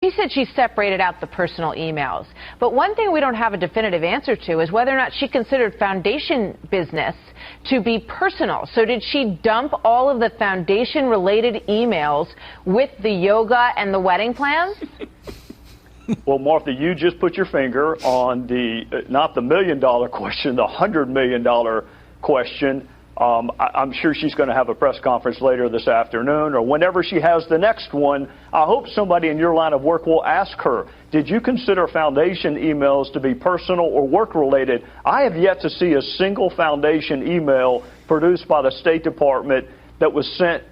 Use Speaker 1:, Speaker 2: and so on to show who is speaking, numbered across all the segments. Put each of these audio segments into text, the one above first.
Speaker 1: She said she separated out the personal emails. But one thing we don't have a definitive answer to is whether or not she considered foundation business to be personal. So did she dump all of the foundation-related emails with the yoga and the wedding plans?
Speaker 2: Well, Martha, you just put your finger on the, not the $1 million question, the $100 million question. I'm sure she's going to have a press conference later this afternoon or whenever she has the next one. I hope somebody in your line of work will ask her, did you consider foundation emails to be personal or work-related? I have yet to see a single foundation email produced by the State Department that was sent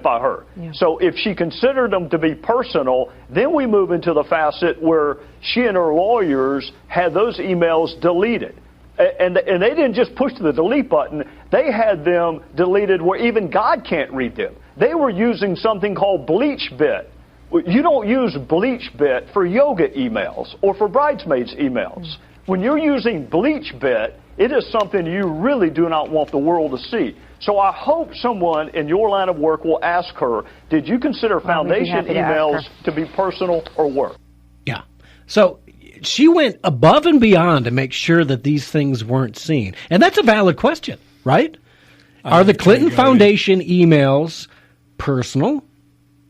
Speaker 2: by her. Yeah. So if she considered them to be personal, then we move into the facet where she and her lawyers had those emails deleted. And they didn't just push the delete button. They had them deleted where even God can't read them. They were using something called BleachBit. You don't use BleachBit for yoga emails or for bridesmaids emails. When you're using BleachBit, it is something you really do not want the world to see. So I hope someone in your line of work will ask her, did you consider foundation emails to be personal or work?
Speaker 3: Yeah. So she went above and beyond to make sure that these things weren't seen. And that's a valid question, right? Are the Clinton Foundation emails personal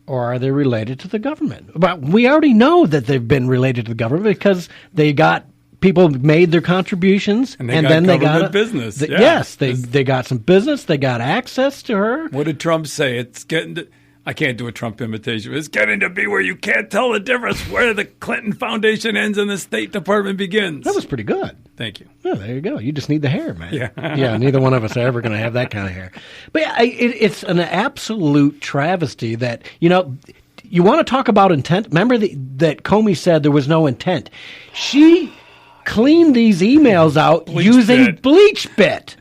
Speaker 3: or are they related to the government? But we already know that they've been related to the government because they got people made their contributions
Speaker 4: and then they got business.
Speaker 3: Yes, they got some business. They got access to her.
Speaker 4: What did Trump say? It's getting to, I can't do a Trump imitation. It's getting to be where you can't tell the difference where the Clinton Foundation ends and the State Department begins.
Speaker 3: That was pretty good.
Speaker 4: Thank you.
Speaker 3: Oh, there you go. You just need the hair, man.
Speaker 4: Yeah.
Speaker 3: Yeah, neither one of us are ever going to have that kind of hair. But yeah, it's an absolute travesty that, you know, you want to talk about intent. Remember that Comey said there was no intent. She cleaned these emails out using BleachBit.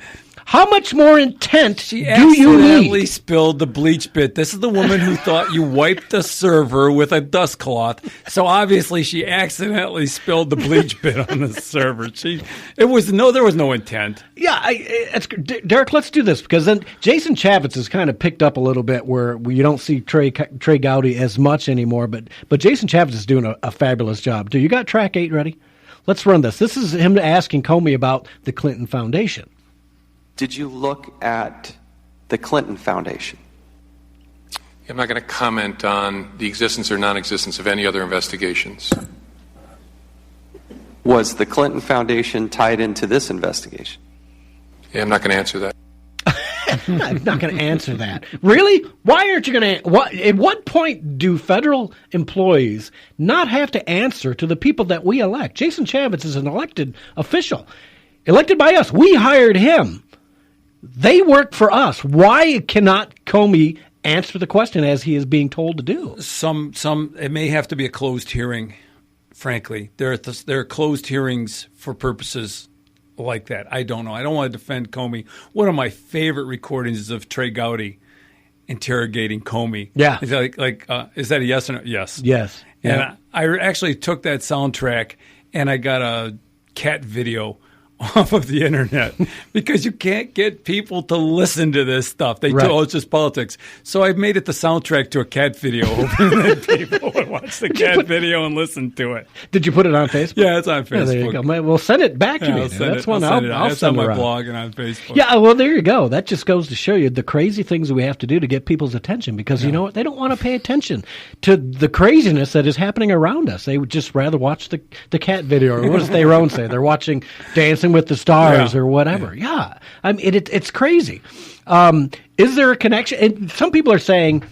Speaker 3: How much more intent do you need?
Speaker 4: She accidentally spilled the BleachBit. This is the woman who thought you wiped the server with a dust cloth. So obviously she accidentally spilled the BleachBit on the server. There was no intent.
Speaker 3: Yeah, Derek, let's do this because then Jason Chaffetz has kind of picked up a little bit where you don't see Trey Gowdy as much anymore. But Jason Chaffetz is doing a fabulous job. Do you got track 8 ready? Let's run this. This is him asking Comey about the Clinton Foundation.
Speaker 5: Did you look at the Clinton Foundation?
Speaker 6: I'm not going to comment on the existence or non-existence of any other investigations.
Speaker 5: Was the Clinton Foundation tied into this investigation?
Speaker 6: Yeah, I'm not going to answer that.
Speaker 3: I'm not going to answer that. Really? Why aren't you going to? At what point do federal employees not have to answer to the people that we elect? Jason Chaffetz is an elected official, elected by us. We hired him. They work for us. Why cannot Comey answer the question as he is being told to do?
Speaker 4: It may have to be a closed hearing. Frankly, there are closed hearings for purposes like that. I don't know. I don't want to defend Comey. One of my favorite recordings is of Trey Gowdy interrogating Comey.
Speaker 3: Yeah.
Speaker 4: Is that a yes or no? Yes.
Speaker 3: Yes.
Speaker 4: And
Speaker 3: yeah.
Speaker 4: I actually took that soundtrack and I got a cat video off of the internet because you can't get people to listen to this stuff. They do, it's just politics. So I made it the soundtrack to a cat video, hoping that people would watch the cat video and listen to it.
Speaker 3: Did you put it on Facebook?
Speaker 4: Yeah, it's on Facebook.
Speaker 3: Yeah, there you go. Well, send it back to me.
Speaker 4: I'll send
Speaker 3: That's one I'll send
Speaker 4: It's on my
Speaker 3: around.
Speaker 4: blog and on Facebook.
Speaker 3: Yeah, well, there you go. That just goes to show you the crazy things we have to do to get people's attention because, you know what? They don't want to pay attention to the craziness that is happening around us. They would just rather watch the cat video. Or what does Theron say? They're watching Dancing with the Stars or whatever. Yeah. I mean, it's crazy. Is there a connection? And some people are saying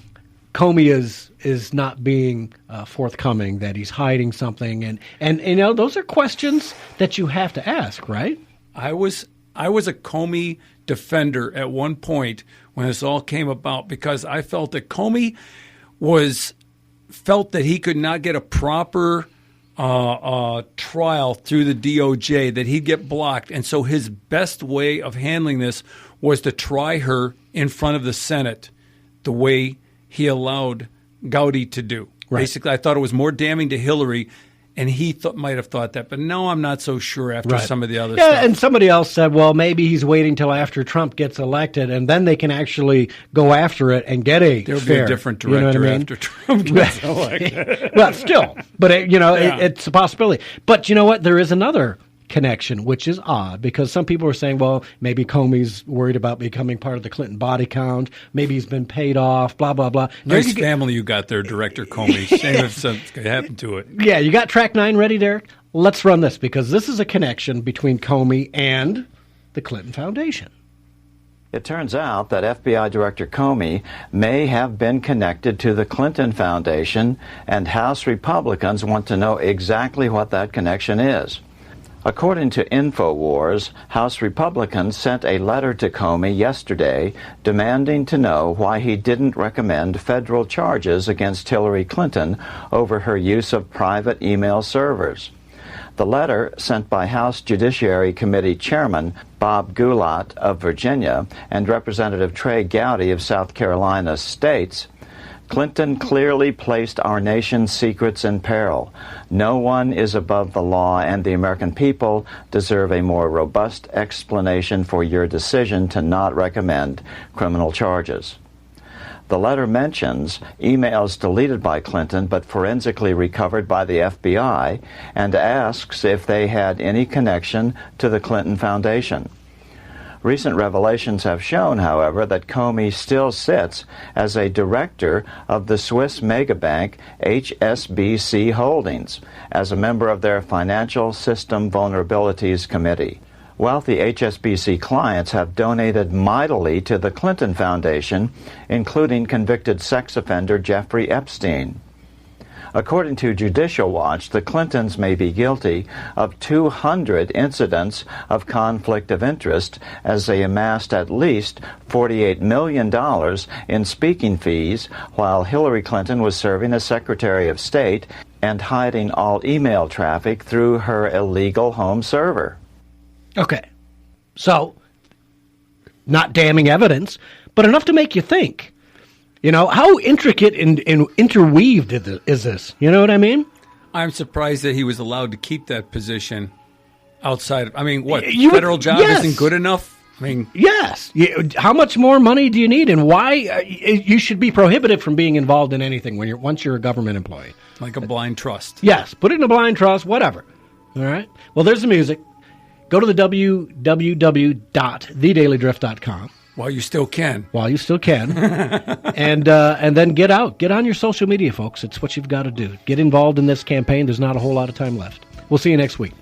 Speaker 3: Comey is not being forthcoming, that he's hiding something. And you know, those are questions that you have to ask, right?
Speaker 4: I was a Comey defender at one point when this all came about because I felt that Comey felt that he could not get a proper trial through the DOJ, that he'd get blocked. And so his best way of handling this was to try her in front of the Senate the way he allowed Gowdy to do. Right. Basically, I thought it was more damning to Hillary And he might have thought that, but no, I'm not so sure after some of the other
Speaker 3: stuff.
Speaker 4: Yeah,
Speaker 3: and somebody else said, well, maybe he's waiting till after Trump gets elected, and then they can actually go after it and get a
Speaker 4: There'll
Speaker 3: fair,
Speaker 4: be a different director
Speaker 3: you know what I mean?
Speaker 4: after Trump gets elected.
Speaker 3: Well, still, but it's a possibility. But you know what? There is another connection, which is odd, because some people are saying, well, maybe Comey's worried about becoming part of the Clinton body count. Maybe he's been paid off, blah, blah, blah.
Speaker 4: Nice family you got there, Director Comey. Shame if something happened to it.
Speaker 3: Yeah, you got track 9 ready, Derek? Let's run this, because this is a connection between Comey and the Clinton Foundation.
Speaker 7: It turns out that FBI Director Comey may have been connected to the Clinton Foundation, and House Republicans want to know exactly what that connection is. According to InfoWars, House Republicans sent a letter to Comey yesterday demanding to know why he didn't recommend federal charges against Hillary Clinton over her use of private email servers. The letter, sent by House Judiciary Committee Chairman Bob Goulat of Virginia and Representative Trey Gowdy of South Carolina, states, Clinton clearly placed our nation's secrets in peril. No one is above the law, and the American people deserve a more robust explanation for your decision to not recommend criminal charges. The letter mentions emails deleted by Clinton but forensically recovered by the FBI and asks if they had any connection to the Clinton Foundation. Recent revelations have shown, however, that Comey still sits as a director of the Swiss megabank HSBC Holdings, as a member of their Financial System Vulnerabilities Committee. Wealthy HSBC clients have donated mightily to the Clinton Foundation, including convicted sex offender Jeffrey Epstein. According to Judicial Watch, the Clintons may be guilty of 200 incidents of conflict of interest, as they amassed at least $48 million in speaking fees while Hillary Clinton was serving as Secretary of State and hiding all email traffic through her illegal home server.
Speaker 3: Okay. So, not damning evidence, but enough to make you think. You know, how intricate and interweaved is this? You know what I mean?
Speaker 4: I'm surprised that he was allowed to keep that position outside. I mean, what, federal job isn't good enough? I mean,
Speaker 3: yes. How much more money do you need, and why you should be prohibited from being involved in anything once you're a government employee?
Speaker 4: Like a blind trust.
Speaker 3: Yes, put it in a blind trust, whatever. All right? Well, there's the music. Go to the www.thedailydrift.com.
Speaker 4: While you still can.
Speaker 3: While you still can. and then get out. Get on your social media, folks. It's what you've got to do. Get involved in this campaign. There's not a whole lot of time left. We'll see you next week.